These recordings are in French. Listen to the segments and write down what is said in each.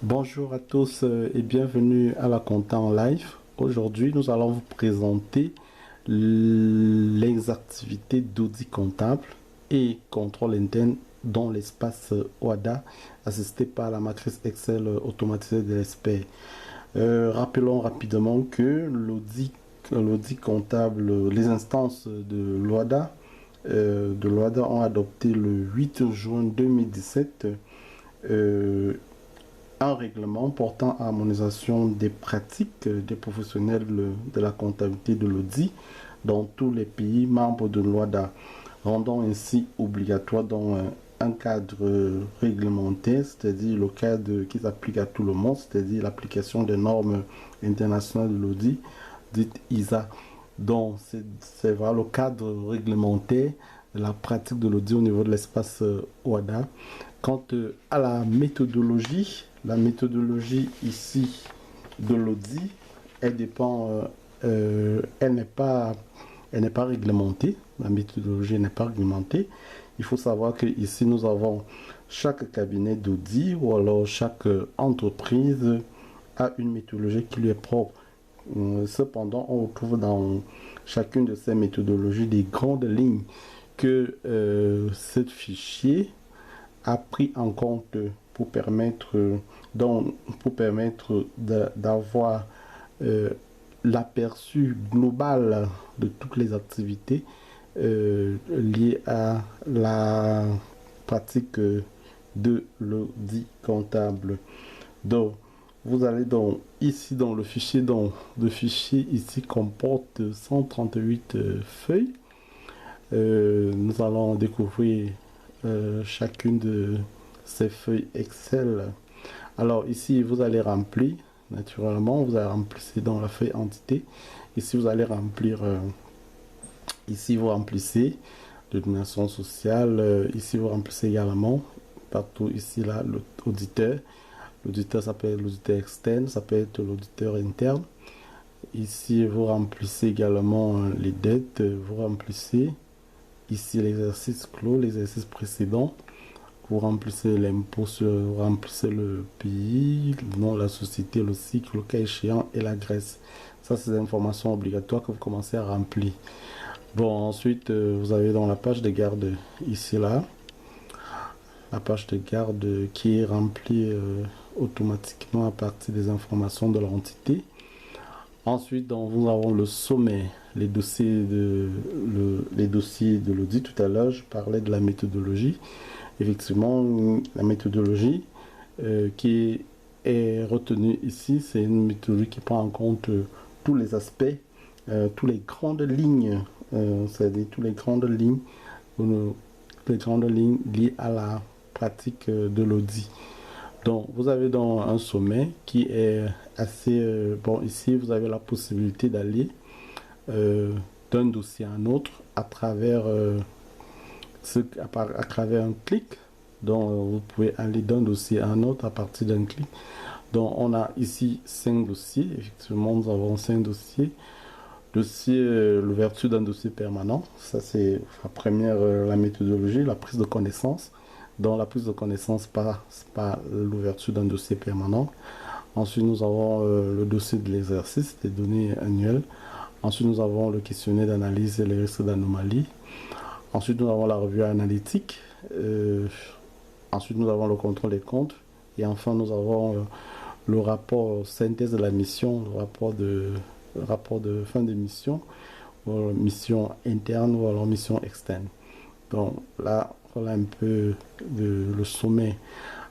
Bonjour à tous et bienvenue à la compta en live. Aujourd'hui, nous allons vous présenter les activités d'audit comptable et contrôle interne dans l'espace OADA assisté par la matrice Excel automatisée de l'expert. Rappelons rapidement que l'audit comptable, les instances de l'OADA ont adopté le 8 juin 2017 un règlement portant harmonisation des pratiques des professionnels de la comptabilité de l'audit dans tous les pays membres de l'OADA, rendant ainsi obligatoire dans un cadre réglementaire, c'est-à-dire le cadre qui s'applique à tout le monde, c'est-à-dire l'application des normes internationales de l'audit, dites ISA. Donc, c'est vraiment le cadre réglementaire de la pratique de l'audit au niveau de l'espace OADA. Quant à la méthodologie ici de l'audit, elle dépend, elle n'est pas réglementée. La méthodologie n'est pas réglementée. Il faut savoir que ici nous avons chaque cabinet d'audit ou alors chaque entreprise a une méthodologie qui lui est propre. Cependant, on retrouve dans chacune de ces méthodologies des grandes lignes que ce fichier a pris en compte pour permettre d'avoir l'aperçu global de toutes les activités liées à la pratique de l'audit comptable. Donc, vous allez donc ici dans le fichier, ici comporte 138 feuilles. Nous allons découvrir chacune de ces feuilles Excel. Alors ici, vous allez remplir, naturellement, vous allez remplir dans la feuille entité. Ici, vous allez remplir, ici, vous remplissez de domination sociale. Ici, vous remplissez également, partout ici, là, l'auditeur. L'auditeur, ça peut être l'auditeur externe, ça peut être l'auditeur interne. Ici, vous remplissez également les dettes, vous remplissez ici l'exercice clos, l'exercice précédent. Vous remplissez l'impôt, vous remplissez le pays, le nom de la société, le cycle, le cas échéant et l'adresse. Ça, c'est des informations obligatoires que vous commencez à remplir. Bon, ensuite, vous avez dans la page de garde, ici, là, la page de garde qui est remplie automatiquement à partir des informations de l'entité. Ensuite, donc, nous avons le sommet, les dossiers de l'audit. Tout à l'heure, je parlais de la méthodologie. Effectivement, la méthodologie qui est retenue ici, c'est une méthodologie qui prend en compte tous les aspects, toutes les grandes lignes, c'est-à-dire toutes les grandes lignes liées à la pratique de l'audit. Donc, vous avez donc un sommet qui est assez... bon, ici, vous avez la possibilité d'aller d'un dossier à un autre à travers un clic. Donc, vous pouvez aller d'un dossier à un autre à partir d'un clic. Donc, on a ici 5 dossiers. Effectivement, nous avons 5 dossiers. L'ouverture d'un dossier permanent. Ça, c'est la première, la méthodologie, la prise de connaissance. Donc, la prise de connaissance par l'ouverture d'un dossier permanent. Ensuite, nous avons le dossier de l'exercice des données annuelles. Ensuite, nous avons le questionnaire d'analyse et les risques d'anomalie. Ensuite, nous avons la revue analytique. Ensuite, nous avons le contrôle des comptes. Et enfin, nous avons le rapport synthèse de la mission, le rapport de fin de mission, ou mission interne ou alors mission externe. Donc là, voilà un peu le sommet.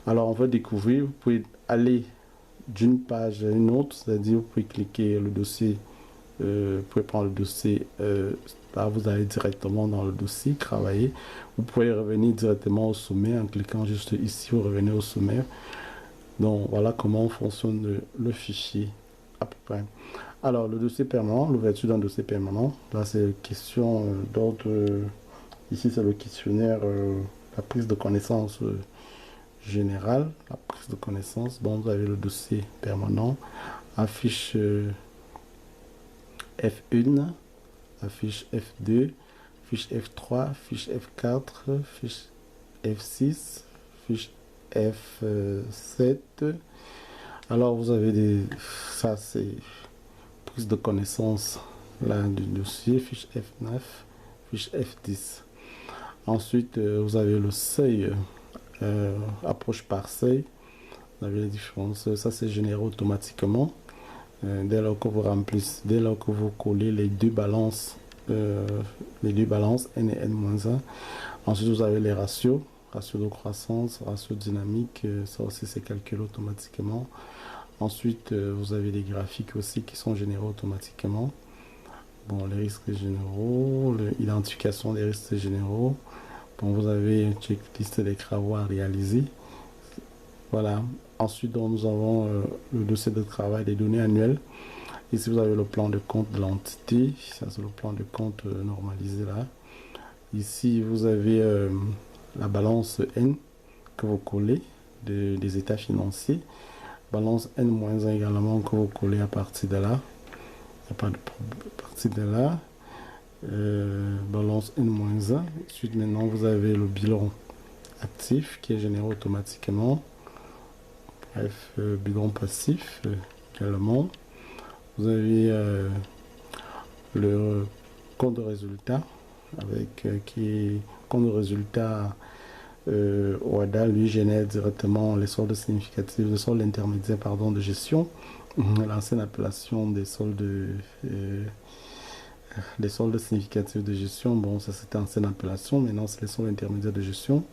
Alors, on va découvrir, vous pouvez aller d'une page à une autre, c'est-à-dire vous pouvez cliquer le dossier, vous pouvez prendre le dossier, là vous allez directement dans le dossier, travailler. Vous pouvez revenir directement au sommet en cliquant juste ici, vous revenez au sommet. Donc voilà comment fonctionne le fichier à peu près. Alors le dossier permanent, l'ouverture d'un dossier permanent, là c'est question d'ordre, ici c'est le questionnaire, la prise de connaissance générale, la prise de connaissance. Bon, vous avez le dossier permanent, affiche F1, affiche F2, fiche F3, fiche F4, fiche F6, fiche F7. Alors vous avez ça c'est prise de connaissance là du dossier, fiche F9, fiche F10. Ensuite vous avez le seuil, approche par seuil. Vous avez les différences, ça c'est généré automatiquement. Dès lors que vous remplissez, dès lors que vous collez les deux balances n et n-1. Ensuite vous avez les ratios, ratio de croissance, ratio dynamique, ça aussi c'est calculé automatiquement. Ensuite vous avez les graphiques aussi qui sont générés automatiquement. Bon, les risques généraux, l'identification des risques généraux. Bon, vous avez une checklist des travaux à réaliser. Voilà. Ensuite, donc, nous avons le dossier de travail des données annuelles. Ici, vous avez le plan de compte de l'entité. Ça, c'est le plan de compte normalisé là. Ici, vous avez la balance N que vous collez des états financiers. Balance N-1 également que vous collez à partir de là. Il n'y a pas de problème à partir de là. Balance N-1. Ensuite, maintenant, vous avez le bilan actif qui est généré automatiquement. Bref, bilan passif également. Vous avez le compte de résultat avec compte de résultat OADA lui génère directement les soldes significatifs, les soldes intermédiaires pardon, de gestion. L'ancienne appellation des soldes significatifs de gestion, bon ça c'était ancienne appellation, maintenant c'est les soldes intermédiaires de gestion.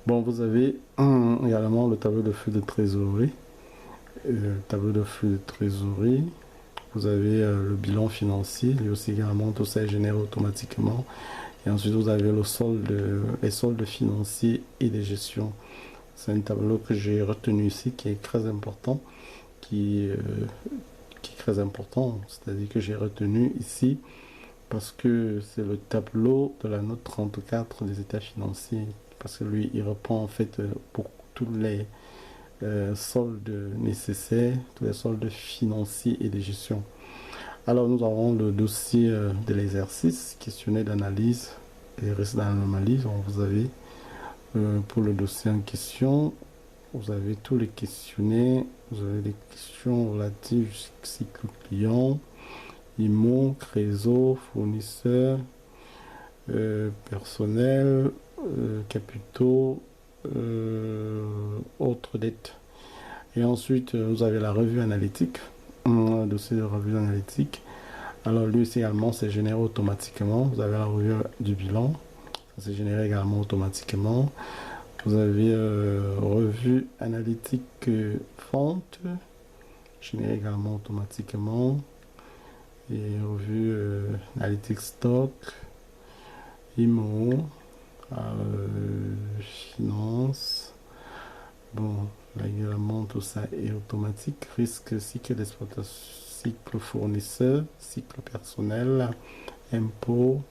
Bon, vous avez également le tableau de flux de trésorerie. Tableau de flux de trésorerie. Vous avez le bilan financier, lui aussi également, tout ça est généré automatiquement. Et ensuite, vous avez les soldes financiers et de gestion. C'est un tableau que j'ai retenu ici qui est très important, qui est très important. C'est-à-dire que j'ai retenu ici parce que c'est le tableau de la note 34 des états financiers. Parce que lui, il reprend en fait pour tous les soldes nécessaires, tous les soldes financiers et de gestion. Alors nous avons le dossier de l'exercice, questionnaire d'analyse et risque d'anomalie. Vous avez pour le dossier en question, vous avez tous les questionnaires, vous avez des questions relatives au cycle client, IMO, réseau, fournisseur, personnel, capitaux, autres dettes. Et ensuite, vous avez la revue analytique, un dossier de revue analytique. Alors lui aussi également, c'est généré automatiquement. Vous avez la revue du bilan, ça c'est généré également automatiquement. Vous avez revue analytique fonte, généré également automatiquement. Et revue analytique stock, IMO, finance. Bon, là également tout ça est automatique. Risque, cycle d'exploitation, cycle fournisseur, cycle personnel, impôt,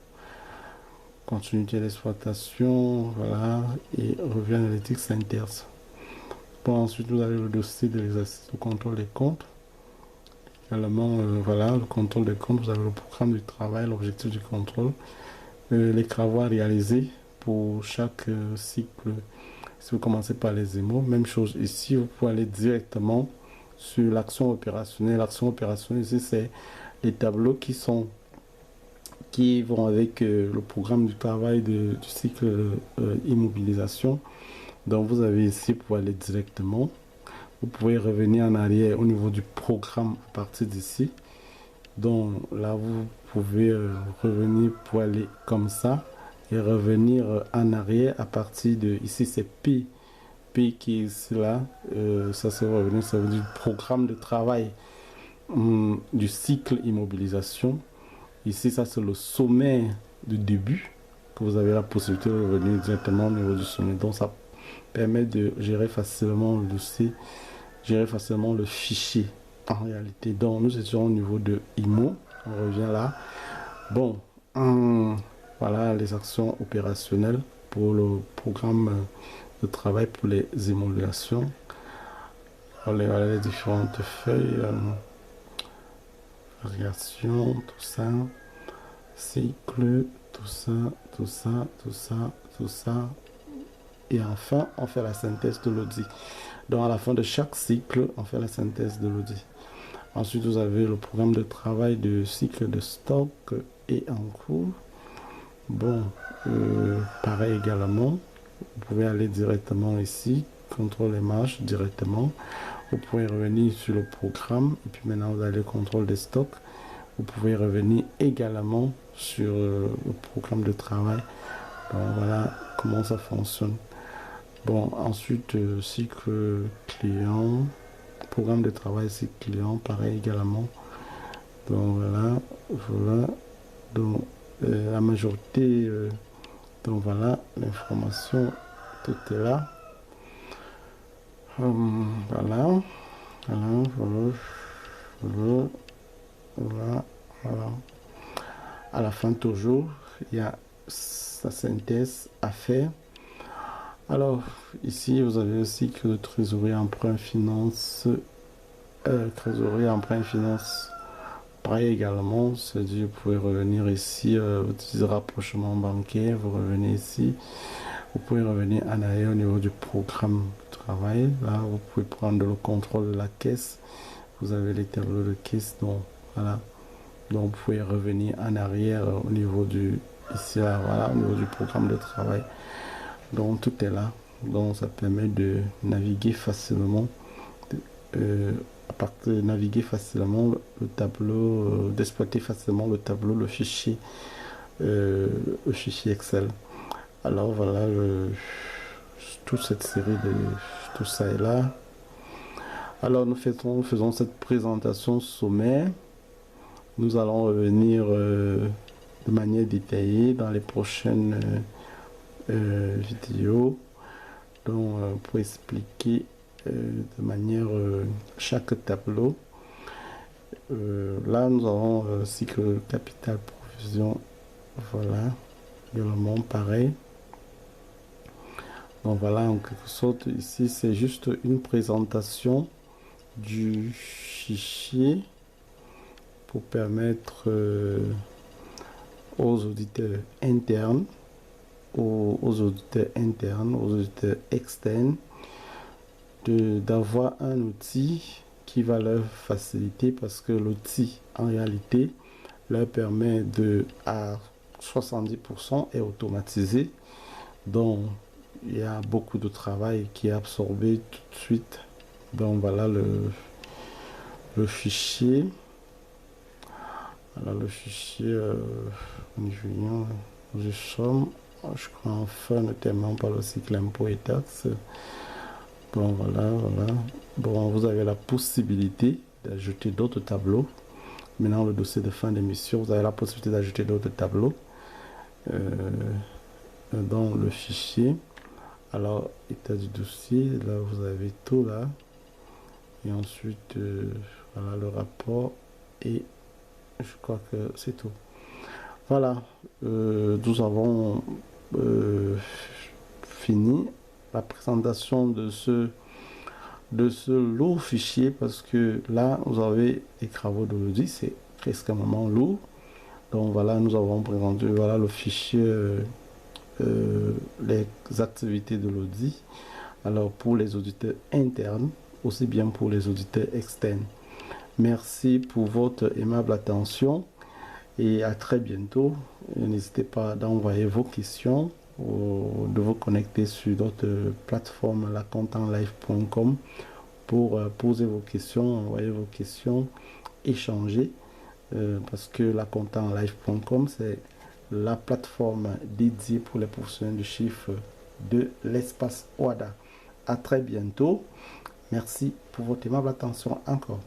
continuité d'exploitation, voilà, et revue analytique synthèse. Bon, ensuite vous avez le dossier de l'exercice du contrôle des comptes. Également, voilà, le contrôle des comptes, vous avez le programme du travail, l'objectif du contrôle, les travaux à réaliser pour chaque cycle. Si vous commencez par les émaux, même chose ici, vous pouvez aller directement sur l'action opérationnelle. L'action opérationnelle ici, c'est les tableaux qui vont avec le programme du travail du cycle immobilisation. Donc vous avez ici pour aller directement. Vous pouvez revenir en arrière au niveau du programme à partir d'ici. Donc là, vous pouvez revenir pour aller comme ça et revenir en arrière à partir de ici, c'est P. P qui est ici là. Ça, c'est revenir, ça veut dire programme de travail du cycle immobilisation. Ici, ça, c'est le sommet du début que vous avez la possibilité de revenir directement au niveau du sommet. Donc, ça permet de gérer facilement le dossier, gérer facilement le fichier en réalité. Donc nous étions au niveau de IMO, on revient là. Bon, voilà les actions opérationnelles pour le programme de travail pour les émulations. Voilà les différentes feuilles, variations, tout ça, cycle, tout ça, tout ça, tout ça, tout ça. et enfin, on fait la synthèse de l'audit. Donc, à la fin de chaque cycle, on fait la synthèse de l'audit. Ensuite, vous avez le programme de travail de cycle de stock et en cours. Bon, pareil également, vous pouvez aller directement ici, contrôle les marges directement. Vous pouvez revenir sur le programme et puis maintenant vous allez contrôle des stocks. Vous pouvez revenir également sur le programme de travail. Donc voilà comment ça fonctionne. Bon, ensuite, cycle client, programme de travail, cycle client, pareil également. Donc voilà. Donc la majorité, donc voilà, l'information, tout est là. Voilà. À la fin, toujours, il y a sa synthèse à faire. Alors, ici, vous avez aussi que le trésorerie emprunt finance. Pareil également, c'est-à-dire vous pouvez revenir ici, vous utilisez rapprochement bancaire, vous revenez ici. Vous pouvez revenir en arrière au niveau du programme de travail. Là, vous pouvez prendre le contrôle de la caisse. Vous avez les tableaux de caisse. Donc, voilà. Donc, vous pouvez revenir en arrière au niveau du, ici, là, voilà, au niveau du programme de travail. Donc, tout est là. Donc, ça permet de naviguer facilement, naviguer facilement le tableau, d'exploiter facilement le tableau, le fichier Excel. Alors voilà, toute cette série de tout ça est là. Alors nous faisons cette présentation sommaire. Nous allons revenir de manière détaillée dans les prochaines vidéos. Donc pour expliquer de manière chaque tableau. Là nous avons cycle capital provision. Voilà, également pareil. Donc voilà, en quelque sorte, ici, c'est juste une présentation du fichier pour permettre aux auditeurs internes, aux auditeurs externes, d'avoir un outil qui va leur faciliter parce que l'outil, en réalité, leur permet à 70% est automatisé. Donc, il y a beaucoup de travail qui est absorbé tout de suite. Donc voilà le fichier. Alors le fichier je crois enfin notamment par le cycle impôt et taxes. Bon voilà. Bon, vous avez la possibilité d'ajouter d'autres tableaux. Maintenant le dossier de fin d'émission, vous avez la possibilité d'ajouter d'autres tableaux dans le fichier. Alors, état du dossier, là vous avez tout là. Et ensuite, voilà le rapport. Et je crois que c'est tout. Voilà, nous avons fini la présentation de ce lourd fichier parce que là, vous avez les travaux de l'audit, c'est extrêmement lourd. Donc voilà, nous avons présenté voilà, le fichier. Les activités de l'audit, alors pour les auditeurs internes, aussi bien pour les auditeurs externes. Merci pour votre aimable attention et à très bientôt. N'hésitez pas d'envoyer vos questions ou de vous connecter sur notre plateforme lacomptanlive.com pour poser vos questions, envoyer vos questions, échanger parce que lacomptanlive.com c'est la plateforme dédiée pour les professionnels du chiffre de l'espace OADA. À très bientôt. Merci pour votre aimable attention encore.